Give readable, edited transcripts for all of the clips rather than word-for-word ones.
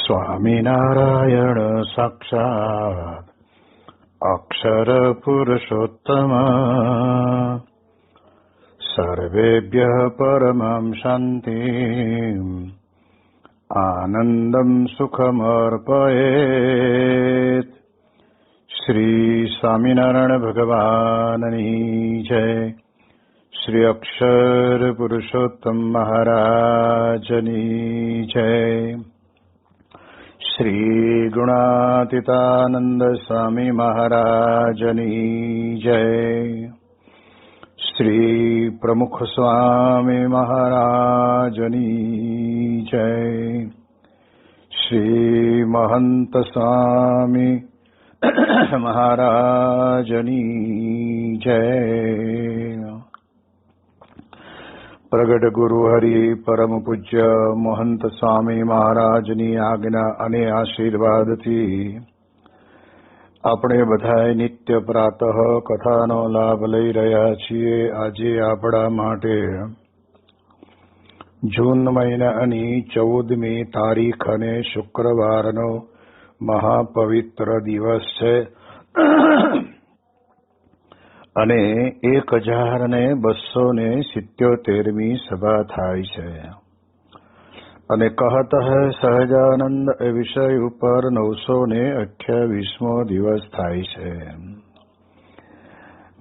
સ્વામિનારાયણ સાક્ષાત અક્ષર પુરુષોત્તમ સર્વેભ્યઃ પરમં શાંતિ આનંદમ સુખમર્પયેત. શ્રી સ્વામિનારાયણ ભગવાનની જય. શ્રી અક્ષર પુરુષોત્તમ મહારાજની જય. શ્રી ગુણાતીતાનંદ સ્વામી મહારાજની જય. શ્રી પ્રમુખ સ્વામી મહારાજની જય. શ્રી મહંત સ્વામી મહારાજની જય. પ્રગટ ગુરુ હરિ પરમ પૂજ્ય મહંત સ્વામી મહારાજની આજ્ઞા અને આશીર્વાદથી આપણે બધાએ નિત્ય પ્રાતઃ કથાનો લાભ લઈ રહ્યા છીએ. આજે આપણા માટે જૂન મહિનાની 14મી તારીખ અને શુક્રવારનો મહાપવિત્ર દિવસ છે અને 1277મી સભા થાય છે. અને કહત હૈ સહજાનંદ એ વિષય ઉપર 928મો દિવસ થાય છે.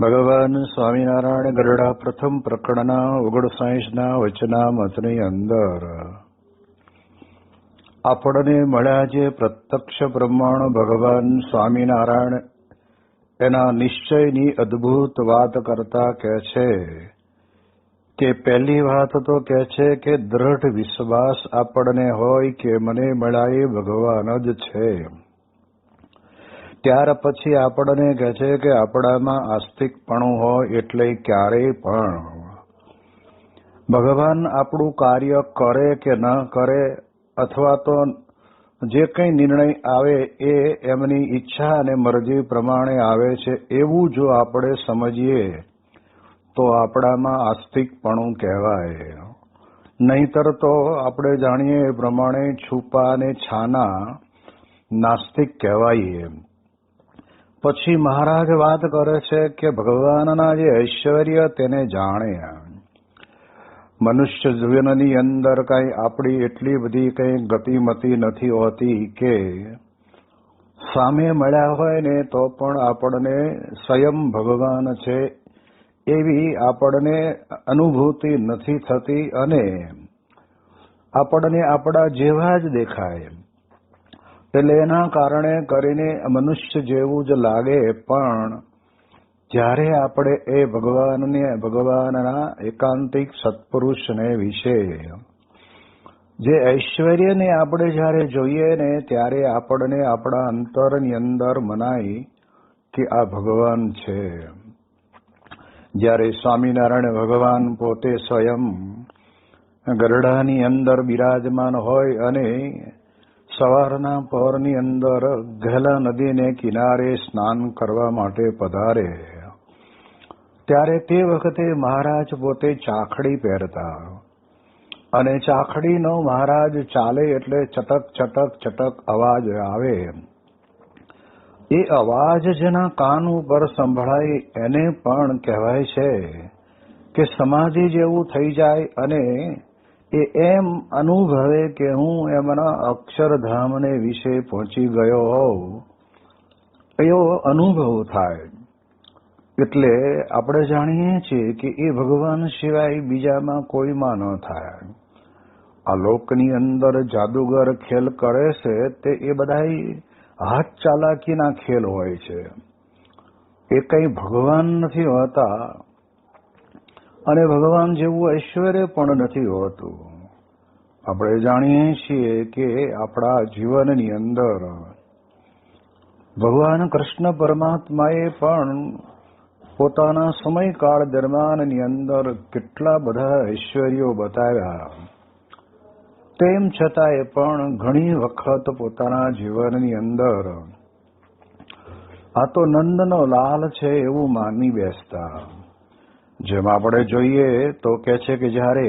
ભગવાન સ્વામિનારાયણ ગરડા પ્રથમ પ્રકરણના 59ના વચનામૃતની અંદર આપણને મળ્યા જે પ્રત્યક્ષ પ્રમાણ ભગવાન સ્વામિનારાયણ એના નિશ્ચયની અદ્ભુત વાત કરતા કહે છે કે પહેલી વાત તો કહે છે કે દ્રઢ વિશ્વાસ આપણને હોય કે મને મળ્યા એ ભગવાન જ છે. ત્યાર પછી આપણને કહે છે કે આપણામાં આસ્તિકપણું હોય એટલે ક્યારેય પણ ભગવાન આપણું કાર્ય કરે કે ન કરે અથવા તો જે કંઈ નિર્ણય આવે એ એમની ઈચ્છા અને મરજી પ્રમાણે આવે છે એવું જો આપણે સમજીએ તો આપણામાં આસ્તિકપણું કહેવાય. નહીતર તો આપણે જાણીએ એ પ્રમાણે છુપા અને છાના નાસ્તિક કહેવાય. પછી મહારાજ વાત કરે છે કે ભગવાનના જે ઐશ્વર્ય તેને જાણે. મનુષ્ય જીવનની અંદર કઈ આપણી એટલી બધી કઈ ગતિમતી નથી હોતી કે સામે મળ્યા હોય ને તો પણ આપણને સ્વયં ભગવાન છે એવી આપણને અનુભૂતિ નથી થતી અને આપણને આપણા જેવા જ દેખાય. એટલે એના કારણે કરીને મનુષ્ય જેવું જ લાગે, પણ જ્યારે આપણે એ ભગવાનના એકાંતિક સત્પુરુષને વિશે જે ઐશ્વર્યને આપણે જ્યારે જોઈએ ને ત્યારે આપણને આપણા અંતરની અંદર મનાય કે આ ભગવાન છે. જ્યારે સ્વામિનારાયણ ભગવાન પોતે સ્વયં ગરડાની અંદર બિરાજમાન હોય અને સવારના પહોરની અંદર ઘેલા નદીને કિનારે સ્નાન કરવા માટે પધારે ત્યારે તે વખતે મહારાજ પોતે ચાખડી પહેરતા અને ચાખડીનો મહારાજ ચાલે એટલે ચટક ચટક ચટક અવાજ આવે. એ અવાજ જેના કાન ઉપર સંભળાય એને પણ કહેવાય છે કે સમાધિ જેવું થઈ જાય અને એ એમ અનુભવે કે હું એમના અક્ષરધામને વિશે પહોંચી ગયો હોઉં એવો અનુભવ થાય. એટલે આપણે જાણીએ છીએ કે એ ભગવાન સિવાય બીજામાં કોઈમાં ન થાય. આ લોકની અંદર જાદુગર ખેલ કરે છે તે એ બધા હાથ ચાલાકીના ખેલ હોય છે. એ કંઈ ભગવાન નથી હોતા અને ભગવાન જેવું ઐશ્વર્ય પણ નથી હોતું. આપણે જાણીએ છીએ કે આપણા જીવનની અંદર ભગવાન કૃષ્ણ પરમાત્માએ પણ પોતાના સમયકાળ દરમિયાનની અંદર કેટલા બધા ઐશ્વર્યો બતાવ્યા. તેમ છતાંય પણ ઘણી વખત પોતાના જીવનની અંદર આ તો નંદનો લાલ છે એવું માની બેસતા. જેમ આપણે જોઈએ તો કહે છે કે જ્યારે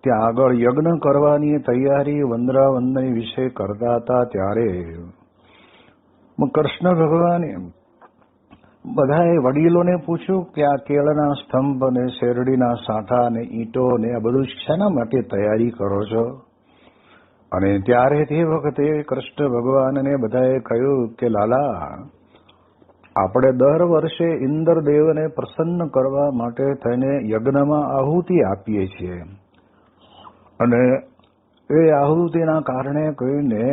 ત્યાં આગળ યજ્ઞ કરવાની તૈયારી વંદરાવંદની વિશે કરતા હતા ત્યારે કૃષ્ણ ભગવાને બધાએ વડીલોને પૂછ્યું કે આ કેળના સ્તંભ ને શેરડીના સાંઠા ને ઈંટો ને આ બધું શાના માટે તૈયારી કરો છો? અને ત્યારે તે વખતે કૃષ્ણ ભગવાનને બધાએ કહ્યું કે લાલા, આપણે દર વર્ષે ઇન્દ્રદેવને પ્રસન્ન કરવા માટે થઈને યજ્ઞમાં આહુતિ આપીએ છીએ અને એ આહુતિના કારણે કહીને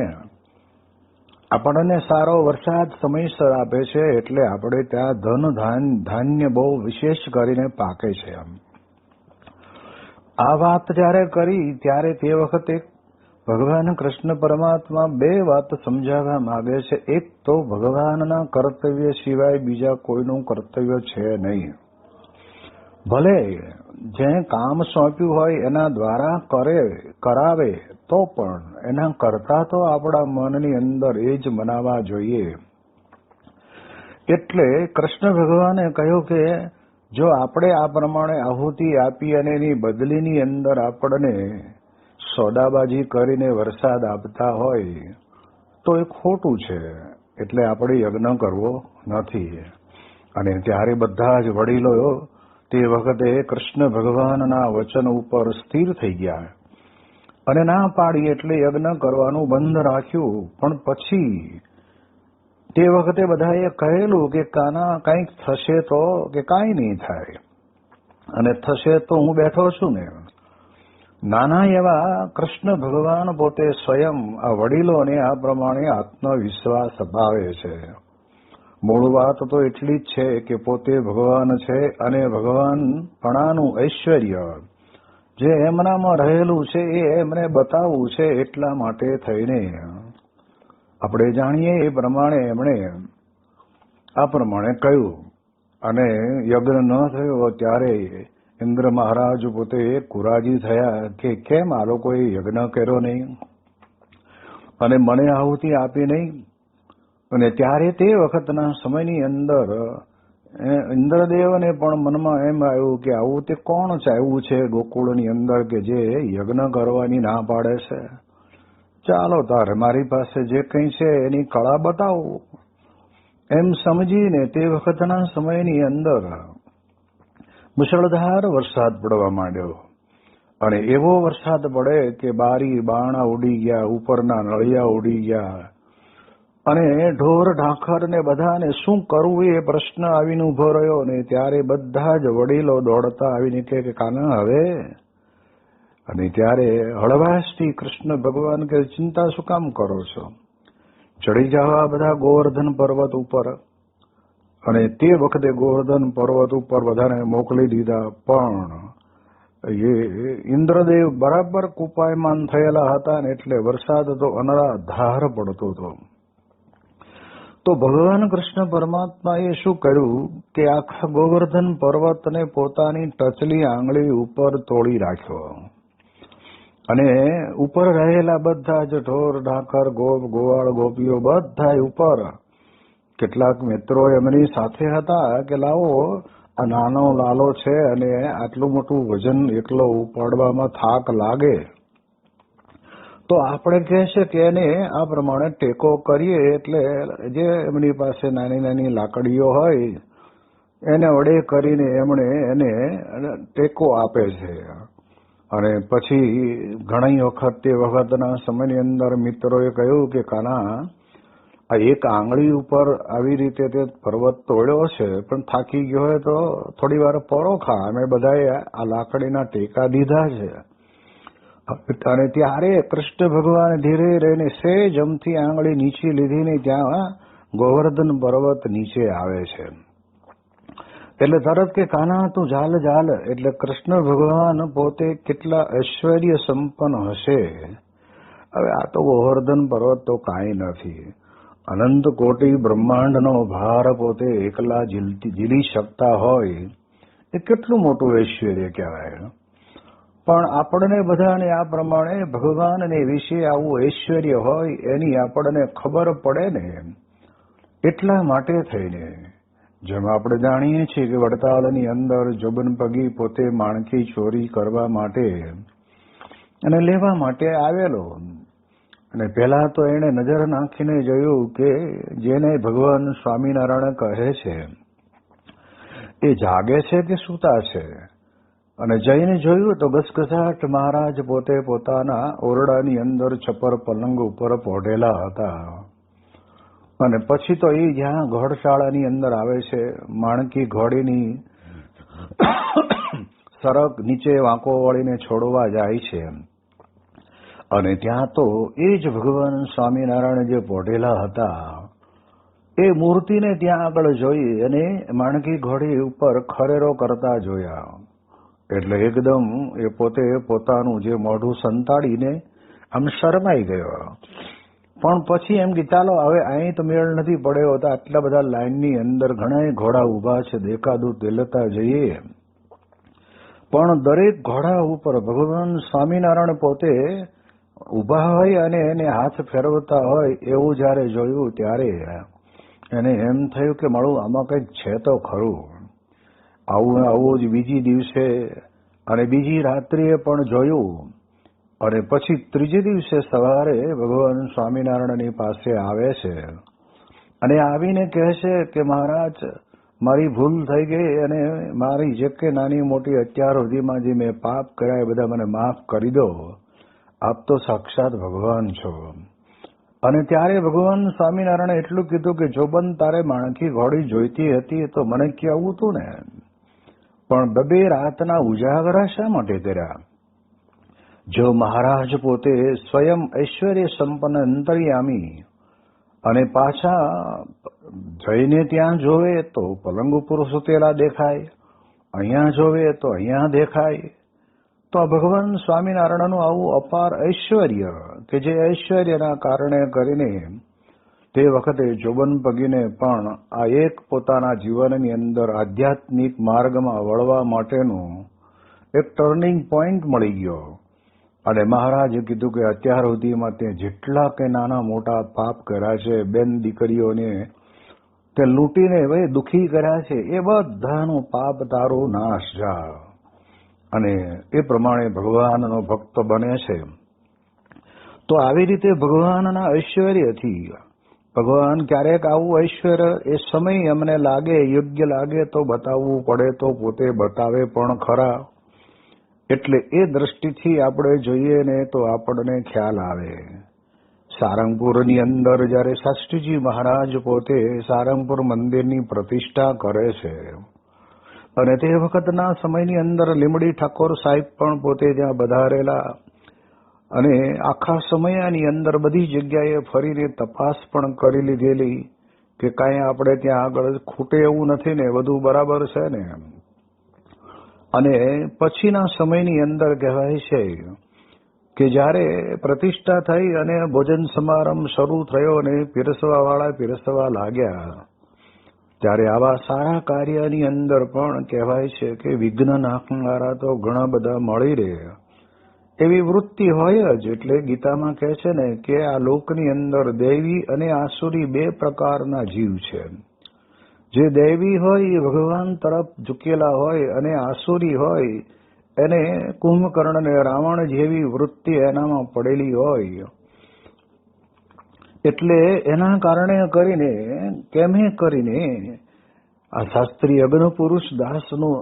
આપણને સારો વરસાદ સમયસર આપે છે, એટલે આપણે ત્યાં ધાન્ય બહુ વિશેષ કરીને પાકે છે. આ વાત જયારે કરી ત્યારે તે વખતે ભગવાન કૃષ્ણ પરમાત્મા બે વાત સમજાવવા માંગે છે. એક તો ભગવાનના કર્તવ્ય સિવાય બીજા કોઈનું કર્તવ્ય છે નહીં. ભલે જે કામ સોંપ્યું હોય એના દ્વારા કરાવે તો પણ એના કરતા તો આપણા મનની અંદર એ જ મનાવા જોઈએ. એટલે કૃષ્ણ ભગવાને કહ્યું કે જો આપણે આ પ્રમાણે આહુતિ આપી અને એની બદલીની અંદર આપણને સોદાબાજી કરીને વરસાદ આપતા હોય તો એ ખોટું છે, એટલે આપણે યજ્ઞ કરવો નથી. અને ત્યારે બધા જ વડીલો તે વખતે કૃષ્ણ ભગવાનના વચન ઉપર સ્થિર થઈ ગયા અને ના પાડી એટલે યજ્ઞ કરવાનું બંધ રાખ્યું. પણ પછી તે વખતે બધાએ કહેલું કે કાના કંઈક થશે તો કે કાંઈ નહીં થાય, અને થશે તો હું બેઠો છું ને. નાના એવા કૃષ્ણ ભગવાન પોતે સ્વયં આ વડીલોને આ પ્રમાણે આત્મવિશ્વાસ અપાવે છે. મૂળ વાત તો એટલી જ છે કે પોતે ભગવાન છે અને ભગવાનપણાનું ઐશ્વર્ય જે એમનામાં રહેલું છે એ એમને બતાવવું છે. એટલા માટે થઈને આપણે જાણીએ એ પ્રમાણે એમણે આ પ્રમાણે કહ્યું. અને યજ્ઞ ન થયો ત્યારે ઇન્દ્ર મહારાજ પોતે કુરાજી થયા કે કેમ આ લોકોએ યજ્ઞ કર્યો નહીં અને મને આહુતિ આપી નહીં. અને ત્યારે તે વખતના સમયની અંદર ઇન્દ્રદેવને પણ મનમાં એમ આવ્યું કે આવું તે કોણ ચાવ્યું છે ગોકુળની અંદર કે જે યજ્ઞ કરવાની ના પાડે છે? ચાલો તારે મારી પાસે જે કંઈ છે એની કળા બતાવો એમ સમજીને તે વખતના સમયની અંદર મુશળધાર વરસાદ પડવા માંડ્યો. અને એવો વરસાદ પડે કે બારી બારણા ઉડી ગયા, ઉપરના નળિયા ઉડી ગયા અને ઢોર ઢાંખર ને બધાને શું કરવું એ પ્રશ્ન આવીને ઉભો રહ્યો. ને ત્યારે બધા જ વડીલો દોડતા આવીને કે કાના હવે. અને ત્યારે હળવાશથી કૃષ્ણ ભગવાન કે ચિંતા શું કામ કરો છો? ચડી જવા બધા ગોવર્ધન પર્વત ઉપર. અને તે વખતે ગોવર્ધન પર્વત ઉપર બધાને મોકલી દીધા. પણ એ ઇન્દ્રદેવ બરાબર કુપાયમાન થયેલા હતા ને એટલે વરસાદ તો અનરાધાર પડતો હતો. તો ભગવાન કૃષ્ણ પરમાત્માએ શું કર્યું કે આખા ગોવર્ધન પર્વતને પોતાની ટચલી આંગળી ઉપર તોડી રાખ્યો અને ઉપર રહેલા બધા જ ઢોર ઢાંખર ગોવાળ ગોપીઓ બધા ઉપર. કેટલાક મિત્રો એમની સાથે હતા કે લાવો આ નાનો લાલો છે અને આટલું મોટું વજન એકલો ઉપાડવામાં થાક લાગે તો આપણે કહે છે કે એને આ પ્રમાણે ટેકો કરીએ. એટલે જે એમની પાસે નાની નાની લાકડીઓ હોય એને વડે કરીને એમણે એને ટેકો આપે છે. અને પછી ઘણી વખત તે વખતના સમયની અંદર મિત્રોએ કહ્યું કે કાના આ એક આંગળી ઉપર આવી રીતે તે પર્વત તોડ્યો છે, પણ થાકી ગયો હોય તો થોડી વાર પરો ખા, અમે બધાએ આ લાકડીના ટેકા દીધા છે. અને ત્યારે કૃષ્ણ ભગવાન ધીરે રહીને સેજ અમથી આંગળી નીચે લીધીને ત્યાં ગોવર્ધન પર્વત નીચે આવે છે. એટલે તરત કે કાના તું ઝાલ ઝાલ. એટલે કૃષ્ણ ભગવાન પોતે કેટલા ઐશ્વર્ય સંપન્ન હશે. હવે આ તો ગોવર્ધન પર્વત તો કાંઈ નથી. અનંત કોટી બ્રહ્માંડનો ભાર પોતે એકલા ઝીલી શકતા હોય એ કેટલું મોટું ઐશ્વર્ય કહેવાય. પણ આપણને બધાને આ પ્રમાણે ભગવાનને વિશે આવું ઐશ્વર્ય હોય એની આપણને ખબર પડે ને એટલા માટે થઈને જેમ આપણે જાણીએ છીએ કે વડતાલની અંદર જોબન પગી પોતે માણકી ચોરી કરવા માટે અને લેવા માટે આવેલો. અને પહેલા તો એણે નજર નાખીને જોયું કે જેને ભગવાન સ્વામિનારાયણ કહે છે એ જાગે છે કે સૂતા છે. અને જઈને જોયું તો ગસગસાટ મહારાજ પોતે પોતાના ઓરડાની અંદર છપર પલંગ ઉપર પોઢેલા હતા. અને પછી તો એ જ્યાં ઘોડશાળાની અંદર આવે છે, માણકી ઘોડીની સરક નીચે વાંકો વળીને છોડવા જાય છે. અને ત્યાં તો એ જ ભગવાન સ્વામિનારાયણ જે પોઢેલા હતા એ મૂર્તિને ત્યાં આગળ જોઈ અને માણકી ઘોડી ઉપર ખરેરો કરતા જોયા. એટલે એકદમ એ પોતે પોતાનું જે મોઢું સંતાડીને આમ શરમાઈ ગયો. પણ પછી એમ કે ચાલો હવે અહીં તો મેળ નથી પડ્યો, તો આટલા બધા લાઈનની અંદર ઘણા ઘોડા ઉભા છે, દેખાતું તે લેતા જઈએ. પણ દરેક ઘોડા ઉપર ભગવાન સ્વામિનારાયણ પોતે ઉભા હોય અને એને હાથ ફેરવતા હોય એવું જયારે જોયું ત્યારે એને એમ થયું કે મળું આમાં કંઈક છે તો ખરું. આવું જ બીજી દિવસે અને બીજી રાત્રિએ પણ જોયું. અને પછી ત્રીજે દિવસે સવારે ભગવાન સ્વામિનારાયણની પાસે આવે છે અને આવીને કહે છે કે મહારાજ મારી ભૂલ થઈ ગઈ અને મારી જે કે નાની મોટી અત્યાર સુધીમાં જે મેં પાપ કર્યા એ બધા મને માફ કરી દો. આપ તો સાક્ષાત ભગવાન છો. અને ત્યારે ભગવાન સ્વામિનારાયણે એટલું કીધું કે જોબન તારે માણકી ઘોડી જોઈતી હતી તો મને કહેવું હતું ને, પણ બબે રાતના ઉજાગરા શા માટે કર્યા? જો મહારાજ પોતે સ્વયં ઐશ્વર્ય સંપન્ન અંતર્યામી અને પાછા જઈને ત્યાં જોવે તો પલંગ ઉપર સુતેલા દેખાય, અહીંયા જોવે તો અહીંયા દેખાય. તો ભગવાન સ્વામિનારાયણનું આવું અપાર ઐશ્વર્ય કે જે ઐશ્વર્યના કારણે કરીને તે વખતે જોબન પગીને પણ આ એક પોતાના જીવનની અંદર આધ્યાત્મિક માર્ગમાં વળવા માટેનું એક ટર્નિંગ પોઈન્ટ મળી ગયો. અને મહારાજે કીધું કે અત્યાર સુધીમાં તે જેટલા કે નાના મોટા પાપ કર્યા છે, બેન દીકરીઓને તે લૂંટીને દુઃખી કર્યા છે, એ બધાનું પાપ તારું નાશ જા. અને એ પ્રમાણે ભગવાનનો ભક્ત બને છે. તો આવી રીતે ભગવાનના ઐશ્વર્યથી ભગવાન ક્યારેક આવું ઐશ્વર્ય એ સમય અમને લાગે યોગ્ય લાગે તો બતાવવું પડે તો પોતે બતાવે પણ ખરા. એટલે એ દ્રષ્ટિથી આપણે જોઈએ ને તો આપણને ખ્યાલ આવે. સારંગપુરની અંદર જયારે શાસ્ત્રીજી મહારાજ પોતે સારંગપુર મંદિરની પ્રતિષ્ઠા કરે છે અને તે વખતના સમયની અંદર લીમડી ઠાકોર સાહેબ પણ પોતે ત્યાં પધારેલા અને આખા સમયની અંદર બધી જગ્યાએ ફરીને તપાસ પણ કરી લીધેલી કે કાંઈ આપણે ત્યાં આગળ ખૂટે એવું નથી ને, બધું બરાબર છે ને. અને પછીના સમયની અંદર કહેવાય છે કે જ્યારે પ્રતિષ્ઠા થઈ અને ભોજન સમારંભ શરૂ થયો અને પીરસવાવાળા પીરસવા લાગ્યા ત્યારે આવા સારા કાર્યની અંદર પણ કહેવાય છે કે વિઘ્ન નાખનારા તો ઘણા બધા મળી રહે એવી વૃત્તિ હોય જ. એટલે ગીતામાં કહે છે ને કે આ લોકની અંદર દૈવી અને આસુરી બે પ્રકારના જીવ છે. જે દૈવી હોય એ ભગવાન તરફ ઝૂકેલા હોય અને આસુરી હોય એને કુંભકર્ણ અને રાવણ જેવી વૃત્તિ એનામાં પડેલી હોય. એટલે એના કારણે કરીને કેમે કરીને આ શાસ્ત્રી અગ્ન પુરુષ દાસનું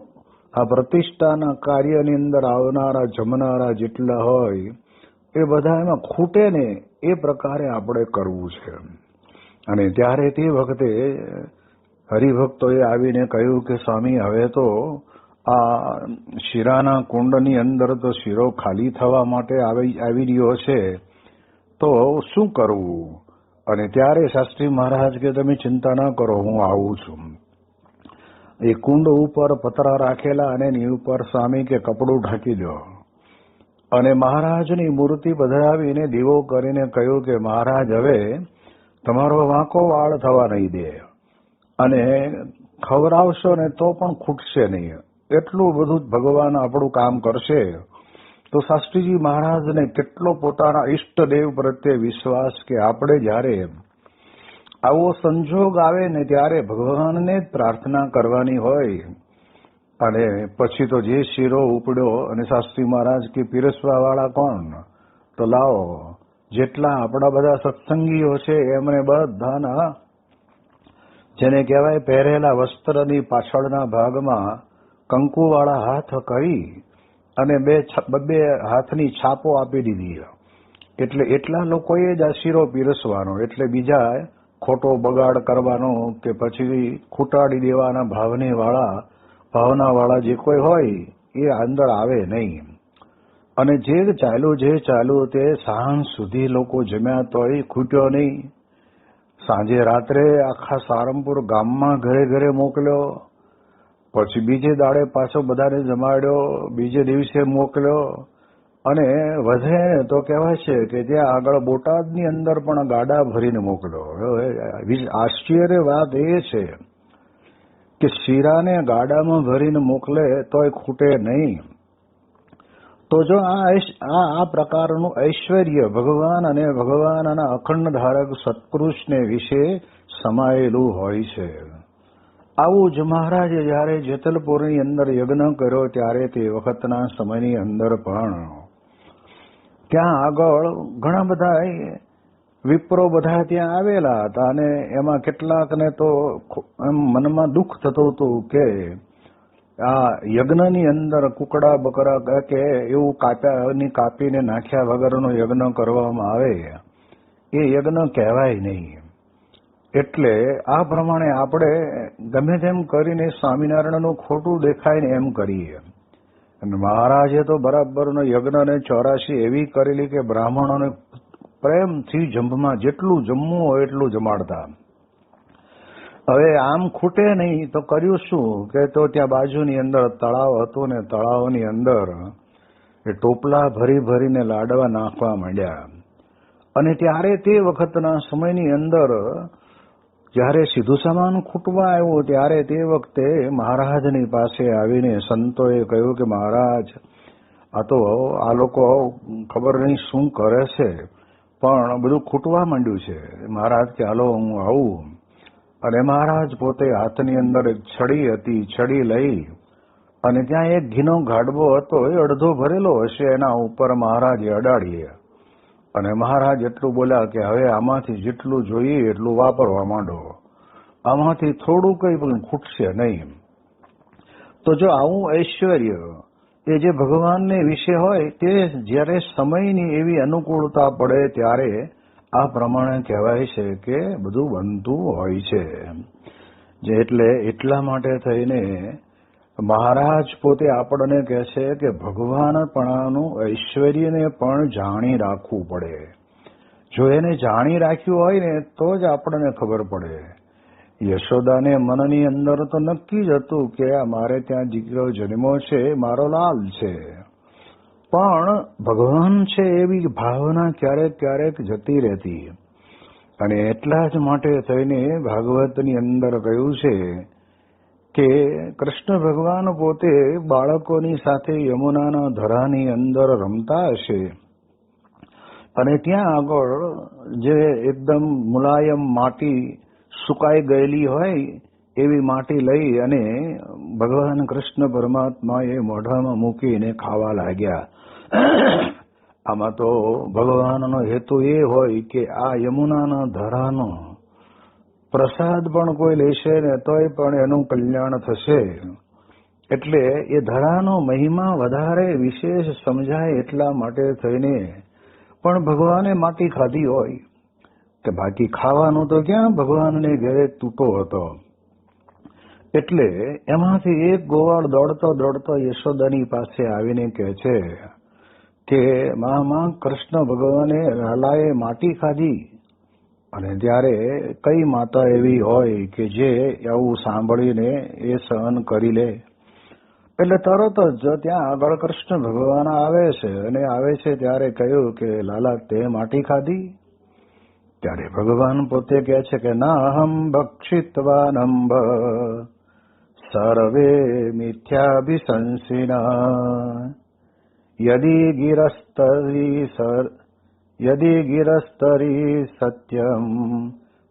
આ પ્રતિષ્ઠાના કાર્યની અંદર આવનારા જમનારા જેટલા હોય એ બધા એમાં ખૂટે ને એ પ્રકારે આપણે કરવું છે. અને ત્યારે તે વખતે હરિભક્તોએ આવીને કહ્યું કે સ્વામી હવે તો આ શીરાના કુંડની અંદર તો શીરો ખાલી થવા માટે આવી રહ્યો છે તો શું કરવું? અને ત્યારે શાસ્ત્રી મહારાજ કે તમે ચિંતા ના કરો, હું આવું છું. એ કુંડ ઉપર પતરા રાખેલા અને એની ઉપર સ્વામી કે કપડું ઢાંકી દો અને મહારાજની મૂર્તિ પધરાવીને દીવો કરીને કહ્યું કે મહારાજ હવે તમારો વાંકો વાળ થવા નહીં દે અને ખવડાવશો ને તો પણ ખૂટશે નહીં. એટલું બધું ભગવાન આપણું કામ કરશે. તો શાસ્ત્રીજી મહારાજને કેટલો પોતાના ઈષ્ટદેવ પ્રત્યે વિશ્વાસ કે આપણે જ્યારે આવો સંજોગ આવે ને ત્યારે ભગવાનને જ પ્રાર્થના કરવાની હોય અને પછી તો જે શીરો ઉપડ્યો અને શાસ્ત્રી મહારાજ કે પીરસવા વાળા કોણ? તો લાવો, જેટલા આપણા બધા સત્સંગીઓ છે એમને બધાના જેને કહેવાય પહેરેલા વસ્ત્રની પાછળના ભાગમાં કંકુવાળા હાથ કરી અને બે હાથની છાપો આપી દીધી. એટલે એટલા લોકોએ જ આ શીરો પીરસવાનો, એટલે બીજા ખોટો બગાડ કરવાનો કે પછી ખૂટાડી દેવાના ભાવના વાળા જે કોઈ હોય એ અંદર આવે નહીં. અને જે ચાલ્યું તે સાંજ સુધી લોકો જમ્યા તોય ખૂટ્યો નહીં. સાંજે રાત્રે આખા સારંગપુર ગામમાં ઘરે ઘરે મોકલ્યો, પછી બીજે દાડે પાછો બધાને જમાડ્યો, બીજે દિવસે મોકલ્યો. અને વધે તો કહેવાય છે કે ત્યાં આગળ બોટાદની અંદર પણ ગાડા ભરીને મોકલ્યો. આશ્ચર્ય વાત એ છે કે શીરાને ગાડામાં ભરીને મોકલે તોય ખૂટે નહીં. તો જો આ પ્રકારનું ઐશ્વર્ય ભગવાન અને ભગવાનના અખંડ ધારક સત્પુરુષને વિશે સમાયેલું હોય છે. આવું જ મહારાજે જયારે જેતલપુરની અંદર યજ્ઞ કર્યો ત્યારે તે વખતના સમયની અંદર પણ ત્યાં આગળ ઘણા બધા વિપ્રો બધા ત્યાં આવેલા હતા અને એમાં કેટલાકને તો એમ મનમાં દુઃખ થતું હતું કે આ યજ્ઞની અંદર કુકડા બકરા કે એવું કાપીને નાખ્યા વગરનો યજ્ઞ કરવામાં આવે એ યજ્ઞ કહેવાય નહીં. એટલે આ પ્રમાણે આપણે ગમે તેમ કરીને સ્વામિનારાયણનું ખોટું દેખાય ને એમ કરીએ. અને મહારાજે તો બરાબરનો યજ્ઞને 84 એવી કરેલી કે બ્રાહ્મણોને પ્રેમથી જંભમાં જેટલું જમવું હોય એટલું જમાડતા. હવે આમ ખૂટે નહીં તો કર્યું શું કે તો ત્યાં બાજુની અંદર તળાવ હતું ને તળાવની અંદર એ ટોપલા ભરીને લાડવા નાખવા માંડ્યા. અને ત્યારે તે વખતના સમયની અંદર જ્યારે સીધું સામાન ખૂટવા આવ્યું ત્યારે તે વખતે મહારાજની પાસે આવીને સંતોએ કહ્યું કે મહારાજ આ તો આ લોકો ખબર નહીં શું કરે છે પણ બધું ખૂટવા માંડ્યું છે. મહારાજ કે હાલો હું આવું. અને મહારાજ પોતે હાથની અંદર એક છડી હતી, છડી લઈ અને ત્યાં એક ઘીનો ગાડવો હતો એ અડધો ભરેલો હશે એના ઉપર મહારાજે અડાડીએ. અને મહારાજ એટલું બોલ્યા કે હવે આમાંથી જેટલું જોઈએ એટલું વાપરવા માંડો, આમાંથી થોડું કંઈ પણ ખૂટશે નહીં. તો જો આવું ઐશ્વર્ય એ જે ભગવાનને વિશે હોય તે જ્યારે સમયની એવી અનુકૂળતા પડે ત્યારે આ પ્રમાણે કહેવાય છે કે બધું બનતું હોય છે. જે એટલે એટલા માટે થઈને મહારાજ પોતે આપણને કહે છે કે ભગવાનપણાનું ઐશ્વર્યને પણ જાણી રાખવું પડે. જો એને જાણી રાખ્યું હોય ને તો જ આપણને ખબર પડે. યશોદાને મનની અંદર તો નક્કી જ હતું કે આ મારે ત્યાં દીકરો જન્મ્યો છે, મારો લાલ છે, પણ ભગવાન છે એવી ભાવના ક્યારેક ક્યારેક જતી રહેતી. અને એટલા જ માટે થઈને ભાગવતની અંદર કહ્યું છે કે કૃષ્ણ ભગવાન પોતે બાળકોની સાથે યમુનાના ધરાની અંદર રમતા હશે અને ત્યાં આગળ જે એકદમ મુલાયમ માટી સુકાઈ ગયેલી હોય એવી માટી લઈ અને ભગવાન કૃષ્ણ પરમાત્માએ મોઢામાં મૂકીને ખાવા લાગ્યા. આમાં તો ભગવાનનો હેતુ એ હોય કે આ યમુનાના ધરાનો પ્રસાદ પણ કોઈ લેશે ને તોય પણ એનું કલ્યાણ થશે. એટલે એ ધરાનો મહિમા વધારે વિશેષ સમજાય એટલા માટે થઈને પણ ભગવાને માટી ખાધી હોય કે બાકી ખાવાનું તો ક્યાં ભગવાનને ઘરે તૂટો હતો. એટલે એમાંથી એક ગોવાળ દોડતો યશોદાની પાસે આવીને કહે છે કે માં કૃષ્ણ ભગવાને લાલાએ માટી ખાધી. અને ત્યારે કઈ માતા એવી હોય કે જે આવું સાંભળીને એ સહન કરી લે. એટલે તરત જ ત્યાં આગળ કૃષ્ણ ભગવાન આવે છે અને આવે છે ત્યારે કહ્યું કે લાલા તે માટી ખાધી? ત્યારે ભગવાન પોતે કહે છે કે ના અહમ ભક્ષિતવાનંબ સર્વે મિથ્યાભિશંસિના યદિ ગિરસ્તરી સત્યમ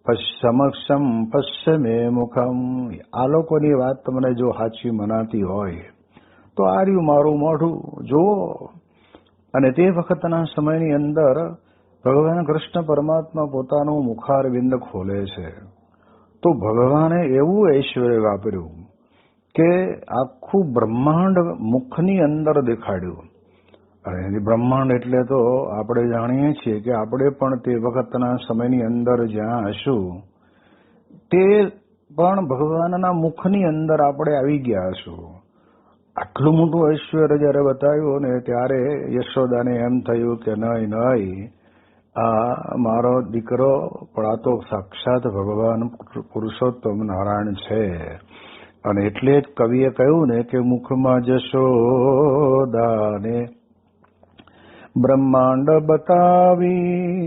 સમક્ષમ પશ્ય મે મુખમ. આ લોકોની વાત તમને જો સાચી મનાતી હોય તો આ રહ્યું મારું મોઢું જુઓ. અને તે વખતના સમયની અંદર ભગવાન કૃષ્ણ પરમાત્મા પોતાનું મુખારવિંદ ખોલે છે તો ભગવાને એવું ઐશ્વર્ય વાપર્યું કે આખું બ્રહ્માંડ મુખની અંદર દેખાડ્યું. અને બ્રહ્માંડ એટલે તો આપણે જાણીએ છીએ કે આપણે પણ તે વખતના સમયની અંદર જ્યાં હશું તે પણ ભગવાનના મુખની અંદર આપણે આવી ગયા હશું. આટલું મોટું ઐશ્વર્ય જયારે બતાવ્યું ને ત્યારે યશોદાને એમ થયું કે નહીં નહીં, આ મારો દીકરો પણ આ તો સાક્ષાત ભગવાન પુરુષોત્તમ નારાયણ છે. અને એટલે જ કવિએ કહ્યું ને કે મુખમાં જશોદાને બ્રહ્માંડ બતાવી,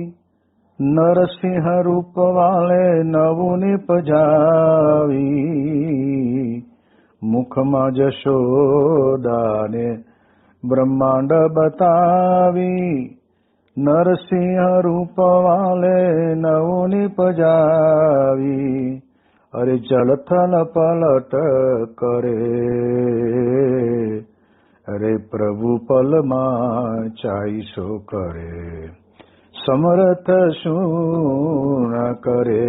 નરસિંહ રૂપ વાલે નવું નિપજાવી. મુખમાં જશોદાને બ્રહ્માંડ બતાવી, નરસિંહ રૂપ વાલે નવું નિપજાવી. અરે ચલથલ પલટ કરે, અરે પ્રભુ પલમાં ચાઈસો કરે. સમર્થ શું ન કરે,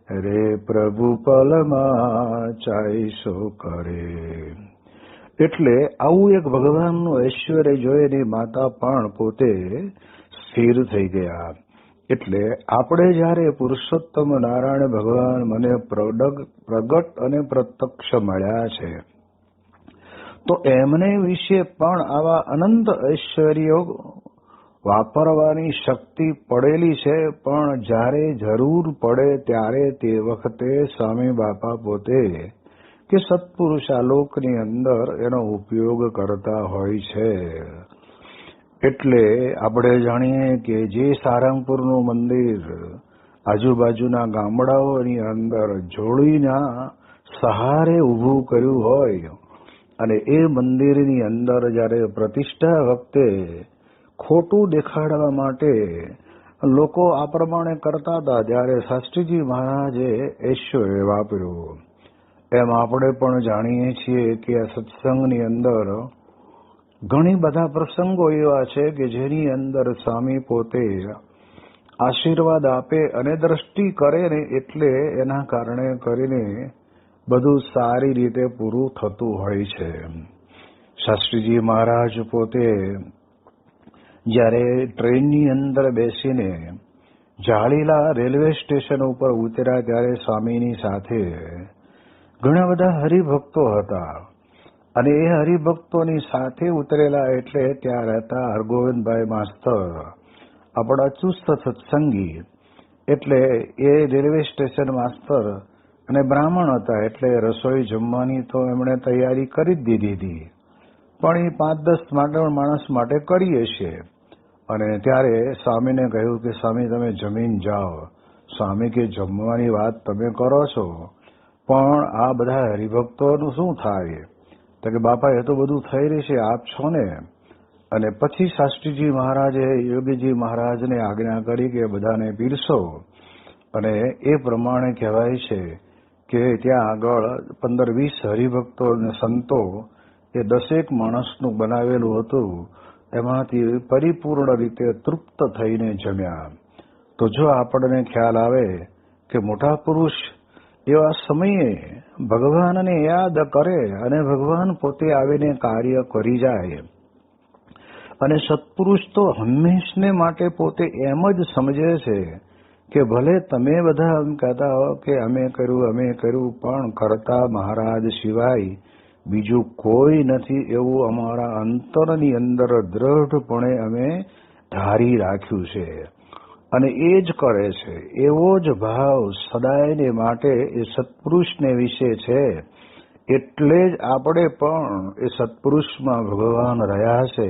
અરે પ્રભુ પલમાં ચાઈસો કરે. એટલે આવું એક ભગવાનનું ઐશ્વર્ય જોઈને માતા પણ પોતે સ્થિર થઈ ગયા. એટલે આપણે જયારે પુરુષોત્તમ નારાયણ ભગવાન મને પ્રગટ અને પ્રત્યક્ષ મળ્યા છે તો એમને વિશે પણ આવા અનંત ઐશ્વર્યો વાપરવાની શક્તિ પડેલી છે. પણ જ્યારે જરૂર પડે ત્યારે તે વખતે સ્વામી બાપા પોતે કે સત્પુરુષ આ લોકની અંદર એનો ઉપયોગ કરતા હોય છે. એટલે આપણે જાણીએ કે જે સારંગપુરનું મંદિર આજુબાજુના ગામડાઓની અંદર જોડીના સહારે ઊભું કર્યું હોય અને એ મંદિરની અંદર જ્યારે પ્રતિષ્ઠા વખતે ખોટું દેખાડવા માટે લોકો આ પ્રમાણે કરતા હતા ત્યારે શાસ્ત્રીજી મહારાજે ઐશ્વર્ય વાપર્યું. એમ આપણે પણ જાણીએ છીએ કે આ સત્સંગની અંદર ઘણી બધા પ્રસંગો એવા છે કે જેની અંદર સ્વામી પોતે આશીર્વાદ આપે અને દ્રષ્ટિ કરે ને એટલે એના કારણે કરીને બધું સારી રીતે પૂરું થતું હોય છે. શાસ્ત્રીજી મહારાજ પોતે જ્યારે ટ્રેનની અંદર બેસીને જાળીલા રેલવે સ્ટેશન ઉપર ઉતર્યા ત્યારે સ્વામીની સાથે ઘણા બધા હરિભક્તો હતા અને એ હરિભક્તોની સાથે ઉતરેલા એટલે ત્યાં રહેતા હરગોવિંદભાઈ માસ્તર આપણા ચુસ્ત સત્સંગી. એટલે એ રેલવે સ્ટેશન માસ્તર અને બ્રાહ્મણ હતા એટલે રસોઈ જમવાની તો એમણે તૈયારી કરી જ દીધી હતી. પણ એ 5-10 માણસ માટે કરીએ છીએ. અને ત્યારે સ્વામીને કહ્યું કે સ્વામી તમે જમીન જાઓ. સ્વામી કે જમવાની વાત તમે કરો છો પણ આ બધા હરિભક્તોનું શું થાય? તો કે બાપા એ તો બધું થઈ રહેશે, આપ છો ને. અને પછી શાસ્ત્રીજી મહારાજે યોગીજી મહારાજને આજ્ઞા કરી કે બધાને પીરસો. અને એ પ્રમાણે કહેવાય છે કે ત્યાં આગળ 15-20 હરિભક્તો અને સંતો એ 10 માણસનું બનાવેલું હતું. એમાંથી પરિપૂર્ણ રીતે તૃપ્ત થઈને જમ્યા. તો જો આપણને ખ્યાલ આવે કે મોટા પુરુષ એવા સમયે ભગવાનને યાદ કરે અને ભગવાન પોતે આવીને કાર્ય કરી જાય. અને સત્પુરુષ તો હંમેશને માટે પોતે એમ જ સમજે છે કે ભલે તમે બધા એમ કહેતા હો કે અમે કર્યું પણ કરતા મહારાજ સિવાય બીજું કોઈ નથી એવું અમારા અંતરની અંદર દ્રઢપણે અમે ધારી રાખ્યું છે અને એ જ કરે છે. એવો જ ભાવ સદાયને માટે એ સત્પુરુષને વિશે છે. એટલે જ આપણે પણ એ સત્પુરુષમાં ભગવાન રહ્યા છે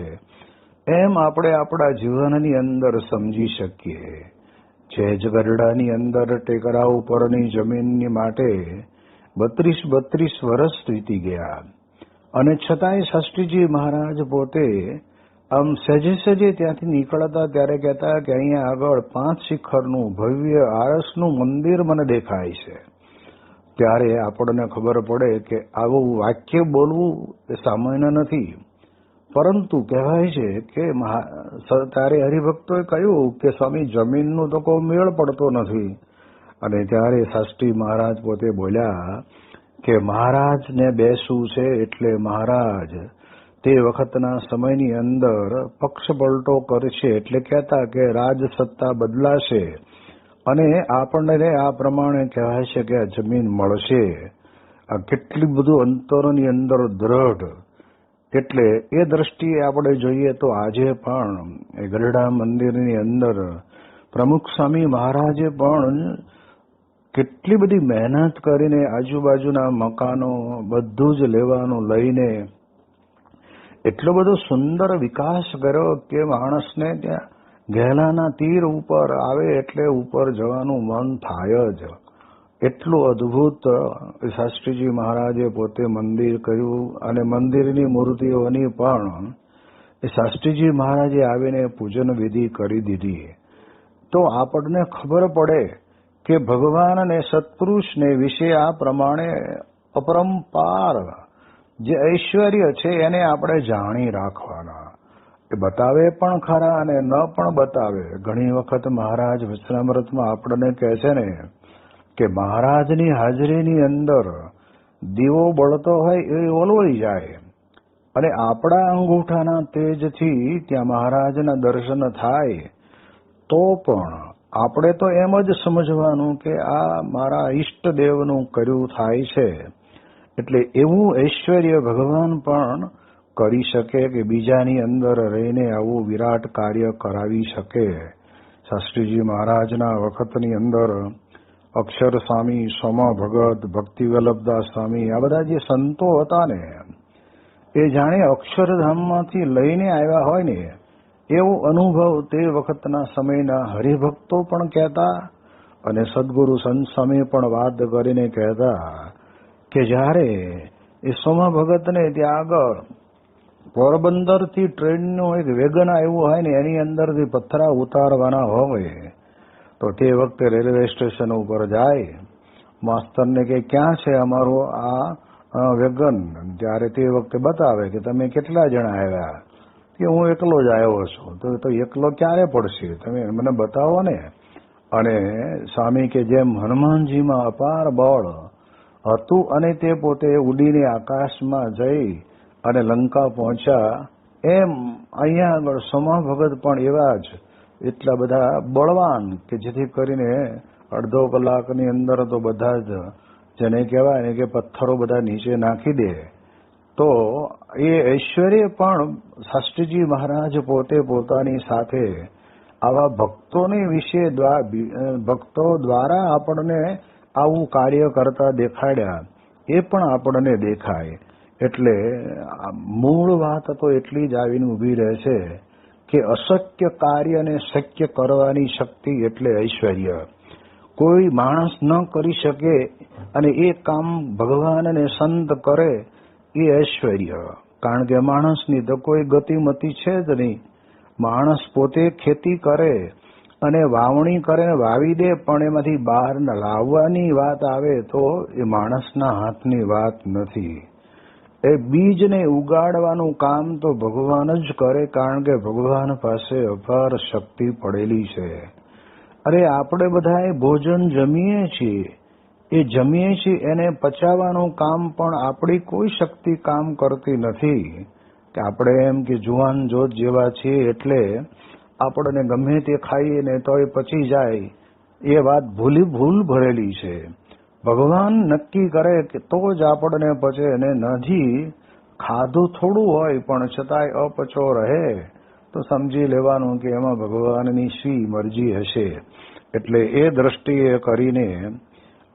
એમ આપણે આપણા જીવનની અંદર સમજી શકીએ. જે જ ગરડાની અંદર ટેકરા ઉપરની જમીનની માટે 32 વર્ષ વીતી ગયા અને છતાંય શાસ્ત્રીજી મહારાજ પોતે આમ સહેજે સહેજે ત્યાંથી નીકળતા ત્યારે કહેતા કે અહીંયા આગળ 5 શિખરનું ભવ્ય આરસનું મંદિર મને દેખાય છે. ત્યારે આપણને ખબર પડે કે આવું વાક્ય બોલવું એ સામાન્ય નથી. પરંતુ કહેવાય છે કે ત્યારે હરિભક્તોએ કહ્યું કે સ્વામી જમીનનું તો કોઈ મેળ પડતો નથી. અને ત્યારે શાસ્ત્રી મહારાજ પોતે બોલ્યા કે મહારાજને બેસવું છે એટલે મહારાજ તે વખતના સમયની અંદર પક્ષ પલટો કરશે, એટલે કહેતા કે રાજ સત્તા બદલાશે અને આપણને આ પ્રમાણે કહેવાય છે કે આ જમીન મળશે. આ કેટલી બધું અંતરની અંદર દ્રઢ. એટલે એ દ્રષ્ટિએ આપણે જોઈએ તો આજે પણ એ ગરડા મંદિરની અંદર પ્રમુખ સ્વામી મહારાજે પણ કેટલી બધી મહેનત કરીને આજુબાજુના મકાનો બધું જ લેવાનું લઈને એટલો બધો સુંદર વિકાસ કર્યો કે માણસને ત્યાં ગહેલાના તીર ઉપર આવે એટલે ઉપર જવાનું મન થાય જ. એટલું અદભુત શાસ્ત્રીજી મહારાજે પોતે મંદિર કર્યું અને મંદિરની મૂર્તિઓની પણ એ શાસ્ત્રીજી મહારાજે આવીને પૂજન વિધિ કરી દીધી. તો આપણને ખબર પડે કે ભગવાન અને સત્પુરુષને વિશે આ પ્રમાણે અપરંપાર જે ઐશ્વર્ય છે એને આપણે જાણી રાખવાના. એ બતાવે પણ ખરા અને ન પણ બતાવે. ઘણી વખત મહારાજ વચનામૃતમાં આપણને કહે છે ને કે મહારાજની હાજરીની અંદર દીવો બળતો હોય એ ઓલવાઈ જાય અને આપણા અંગૂઠાના તેજથી ત્યાં મહારાજના દર્શન થાય તો પણ આપણે તો એમ જ સમજવાનું કે આ મારા ઈષ્ટદેવનું કર્યું થાય છે. એટલે એવું ઐશ્વર્ય ભગવાન પણ કરી શકે કે બીજાની અંદર રહીને આવું વિરાટ કાર્ય કરાવી શકે. શાસ્ત્રીજી મહારાજના વખતની અંદર અક્ષર સ્વામી, સોમા ભગત, ભક્તિ વલ્લભદાસ સ્વામી આ બધા જે સંતો હતા ને એ જાણે અક્ષરધામમાંથી લઈને આવ્યા હોય ને એવો અનુભવ તે વખતના સમયના હરિભક્તો પણ કહેતા અને સદગુરુ સંત સ્વામી પણ વાત કરીને કહેતા કે જ્યારે એ સોમા ભગતને ત્યાં આગળ પોરબંદરથી ટ્રેનનું એક વેગન આવ્યું હોય ને એની અંદરથી પથ્થરા ઉતારવાના હોય તો તે વખતે રેલવે સ્ટેશન ઉપર જાય, માસ્તરને કે ક્યાં છે અમારું આ વેગન? ત્યારે તે વખતે બતાવે કે તમે કેટલા જણા આવ્યા? કે હું એકલો જ આવ્યો છું. તો એકલો ક્યારે પડશે? તમે મને બતાવો ને. અને સ્વામી કે જેમ હનુમાનજીમાં અપાર બળ હતું અને તે પોતે ઉડીને આકાશમાં જઈ અને લંકા પહોંચ્યા એમ અહીંયા આગળ સોમા ભગત પણ એવા જ એટલા બધા બળવાન કે જેથી કરીને અડધો કલાકની અંદર તો બધા જ જેને કહેવાય ને કે પથ્થરો બધા નીચે નાખી દે. તો એ ઐશ્વર્ય પણ શાસ્ત્રીજી મહારાજ પોતે પોતાની સાથે આવા ભક્તોની વિશે ભક્તો દ્વારા આપણને આવું કાર્ય કરતા દેખાડ્યા એ પણ આપણને દેખાય. એટલે મૂળ વાત તો એટલી જ આવીને ઊભી રહે છે કે અશક્ય કાર્યને શક્ય કરવાની શક્તિ એટલે ઐશ્વર્ય. કોઈ માણસ ન કરી શકે અને એ કામ ભગવાન અને સંત કરે એ ઐશ્વર્ય. કારણ કે માણસની તો કોઈ ગતિમતી છે જ નહીં. માણસ પોતે ખેતી કરે અને વાવણી કરે વાવી દે પણ એમાંથી બહાર લાવવાની વાત આવે તો એ માણસના હાથની વાત નથી. એ બીજને ઉગાડવાનું કામ તો ભગવાન જ કરે કારણ કે ભગવાન પાસે અપાર શક્તિ પડેલી છે. અરે આપણે બધા એ ભોજન જમીએ છીએ, એ જમીએ છીએ એને પચાવવાનું કામ પણ આપણી કોઈ શક્તિ કામ કરતી નથી. કે આપણે એમ કે જુવાન જોત જેવા છીએ એટલે આપણને ગમે તે ખાઈએ ને તો એ પચી જાય એ વાત ભૂલ ભરેલી છે. ભગવાન નક્કી કરે કે તો જ આપણને પચે અને નથી ખાધું થોડું હોય પણ છતાંય અપચો રહે તો સમજી લેવાનું કે એમાં ભગવાનની શી મરજી હશે. એટલે એ દ્રષ્ટિએ કરીને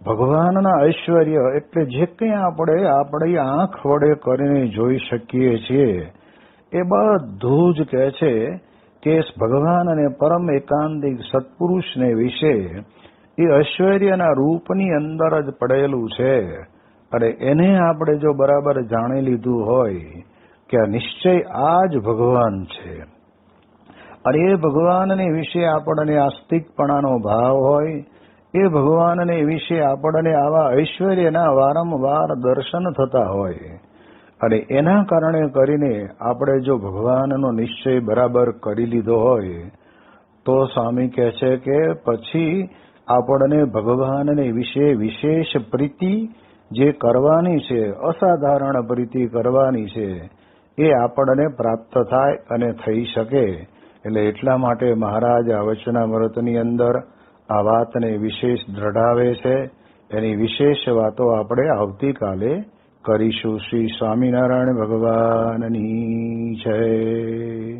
ભગવાનના ઐશ્વર્ય એટલે જે કંઈ આપણે આપણી આંખ વડે કરીને જોઈ શકીએ છીએ એ બધું જ કહે છે કે ભગવાન અને પરમ એકાંતિક સત્પુરુષને વિશે એ ઐશ્વર્યના રૂપની અંદર જ પડેલું છે. અને એને આપણે જો બરાબર જાણી લીધું હોય કે આ નિશ્ચય આ જ ભગવાન છે. અને એ ભગવાનને વિશે આપણને આસ્તિકપણાનો ભાવ હોય, એ ભગવાનને વિશે આપણને આવા ઐશ્વર્યના વારંવાર દર્શન થતા હોય, અને એના કારણે કરીને આપણે જો ભગવાનનો નિશ્ચય બરાબર કરી લીધો હોય તો સ્વામી કહે છે કે પછી આપણને ભગવાનને વિશે વિશેષ પ્રીતિ જે કરવાની છે, અસાધારણ પ્રીતિ કરવાની છે, એ આપણને પ્રાપ્ત થાય અને થઈ શકે. એટલે એટલા માટે મહારાજ આ વચનામૃતની અંદર આ વાતને વિશેષ દ્રઢાવે છે. એની વિશેષ વાતો આપણે આવતીકાલે કરીશું. શ્રી સ્વામિનારાયણ ભગવાનની જય.